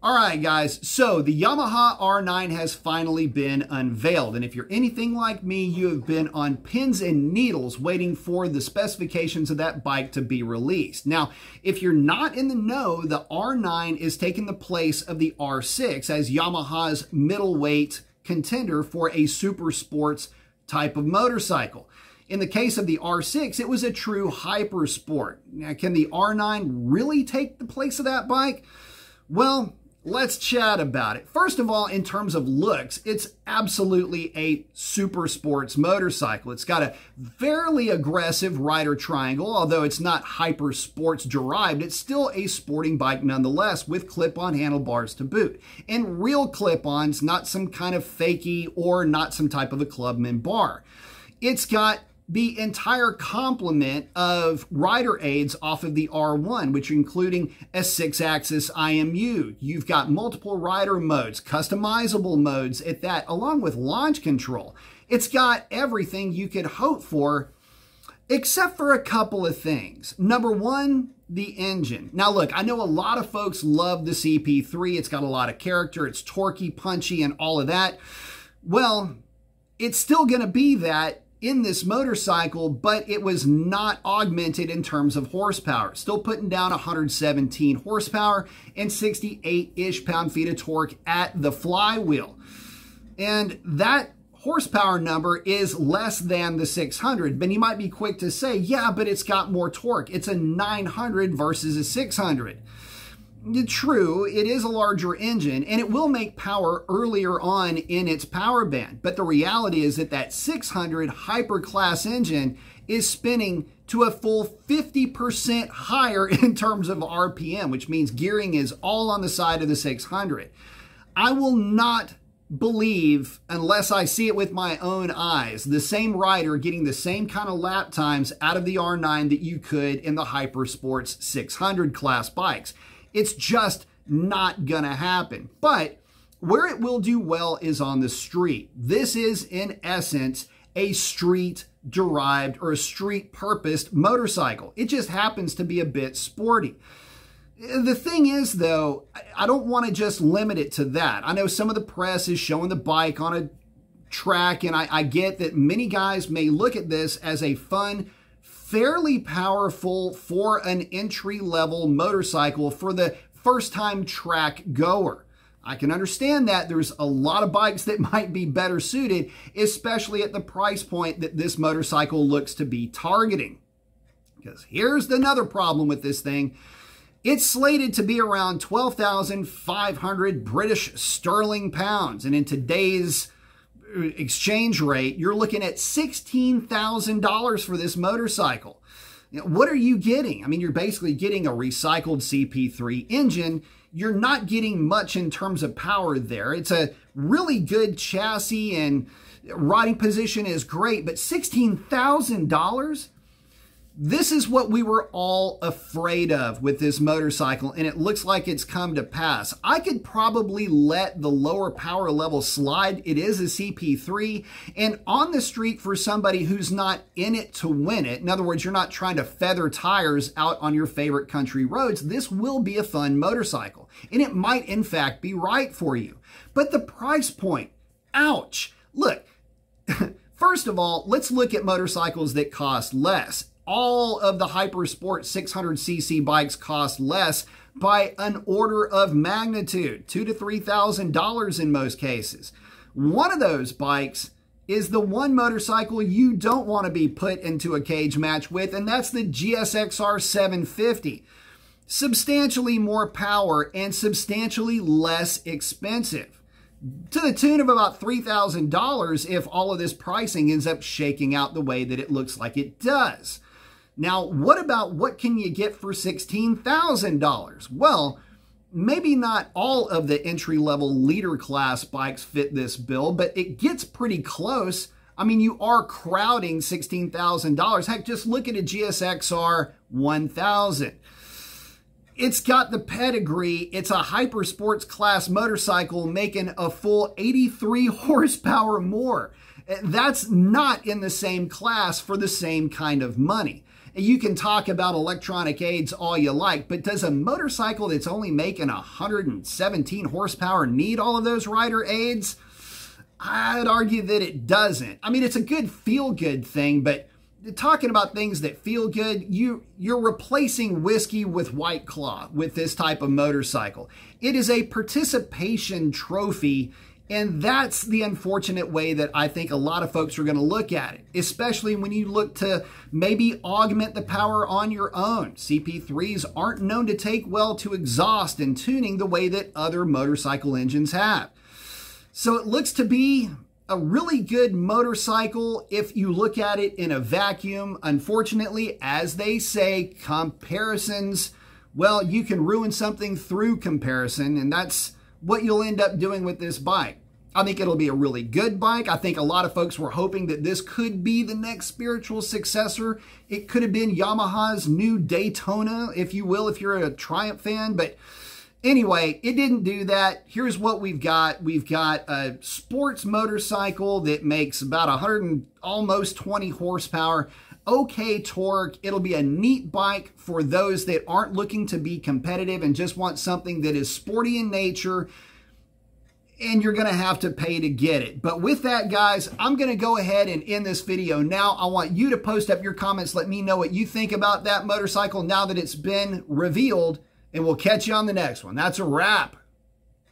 All right, guys, so the Yamaha R9 has finally been unveiled. And if you're anything like me, you have been on pins and needles waiting for the specifications of that bike to be released. Now, if you're not in the know, the R9 is taking the place of the R6 as Yamaha's middleweight contender for a super sports type of motorcycle. In the case of the R6, it was a true hyper sport. Now, can the R9 really take the place of that bike? Well, let's chat about it. First of all, in terms of looks, it's absolutely a super sports motorcycle. It's got a fairly aggressive rider triangle, although it's not hyper sports derived. It's still a sporting bike nonetheless, with clip-on handlebars to boot. And real clip-ons, not some kind of fakie or not some type of a Clubman bar. It's got the entire complement of rider aids off of the R1, which are including a 6-axis IMU. You've got multiple rider modes, customizable modes at that, along with launch control. It's got everything you could hope for, except for a couple of things. Number one, the engine. Now look, I know a lot of folks love the CP3. It's got a lot of character. It's torquey, punchy, and all of that. Well, it's still going to be that in this motorcycle, but it was not augmented in terms of horsepower. Still putting down 117 horsepower and 68-ish pound-feet of torque at the flywheel. And that horsepower number is less than the 600. But you might be quick to say, yeah, but it's got more torque. It's a 900 versus a 600. True, it is a larger engine, and it will make power earlier on in its power band. But the reality is that that 600 hyper-class engine is spinning to a full 50% higher in terms of RPM, which means gearing is all on the side of the 600. I will not believe, unless I see it with my own eyes, the same rider getting the same kind of lap times out of the R9 that you could in the Hyper Sports 600 class bikes. It's just not going to happen. But where it will do well is on the street. This is, in essence, a street-derived or a street-purposed motorcycle. It just happens to be a bit sporty. The thing is, though, I don't want to just limit it to that. I know some of the press is showing the bike on a track, and I get that many guys may look at this as a fun, fairly powerful for an entry-level motorcycle for the first-time track goer. I can understand that. There's a lot of bikes that might be better suited, especially at the price point that this motorcycle looks to be targeting. Because here's another problem with this thing. It's slated to be around 12,500 British sterling pounds, and in today's exchange rate, you're looking at $16,000 for this motorcycle. Now, what are you getting? I mean, you're basically getting a recycled CP3 engine. You're not getting much in terms of power there. It's a really good chassis and riding position is great, but $16,000? This is what we were all afraid of with this motorcycle, and it looks like it's come to pass. I could probably let the lower power level slide. It is a CP3, and on the street for somebody who's not in it to win it, in other words, you're not trying to feather tires out on your favorite country roads, this will be a fun motorcycle, and it might, in fact, be right for you. But the price point, ouch. Look, first of all, let's look at motorcycles that cost less. All of the Hypersport 600cc bikes cost less by an order of magnitude, $2,000 to $3,000 in most cases. One of those bikes is the one motorcycle you don't want to be put into a cage match with, and that's the GSXR 750. Substantially more power and substantially less expensive, to the tune of about $3,000 if all of this pricing ends up shaking out the way that it looks like it does. Now, what can you get for $16,000? Well, maybe not all of the entry-level leader class bikes fit this bill, but it gets pretty close. I mean, you are crowding $16,000. Heck, just look at a GSXR 1000. It's got the pedigree. It's a hyper sports class motorcycle making a full 83 horsepower more. That's not in the same class for the same kind of money. You can talk about electronic aids all you like, but does a motorcycle that's only making 117 horsepower need all of those rider aids? I'd argue that it doesn't. I mean, it's a good feel-good thing, but talking about things that feel good, you're replacing whiskey with White Claw with this type of motorcycle. It is a participation trophy, and that's the unfortunate way that I think a lot of folks are going to look at it, especially when you look to maybe augment the power on your own. CP3s aren't known to take well to exhaust and tuning the way that other motorcycle engines have. So it looks to be a really good motorcycle if you look at it in a vacuum. Unfortunately, as they say, comparisons, well, you can ruin something through comparison, and that's what you'll end up doing with this bike. I think it'll be a really good bike. I think a lot of folks were hoping that this could be the next spiritual successor. It could have been Yamaha's new Daytona, if you will, if you're a Triumph fan, but anyway, it didn't do that. Here's what we've got. We've got a sports motorcycle that makes about 120 horsepower. Okay torque. It'll be a neat bike for those that aren't looking to be competitive and just want something that is sporty in nature, and you're going to have to pay to get it. But with that, guys, I'm going to go ahead and end this video now. I want you to post up your comments. Let me know what you think about that motorcycle now that it's been revealed. And we'll catch you on the next one. That's a wrap.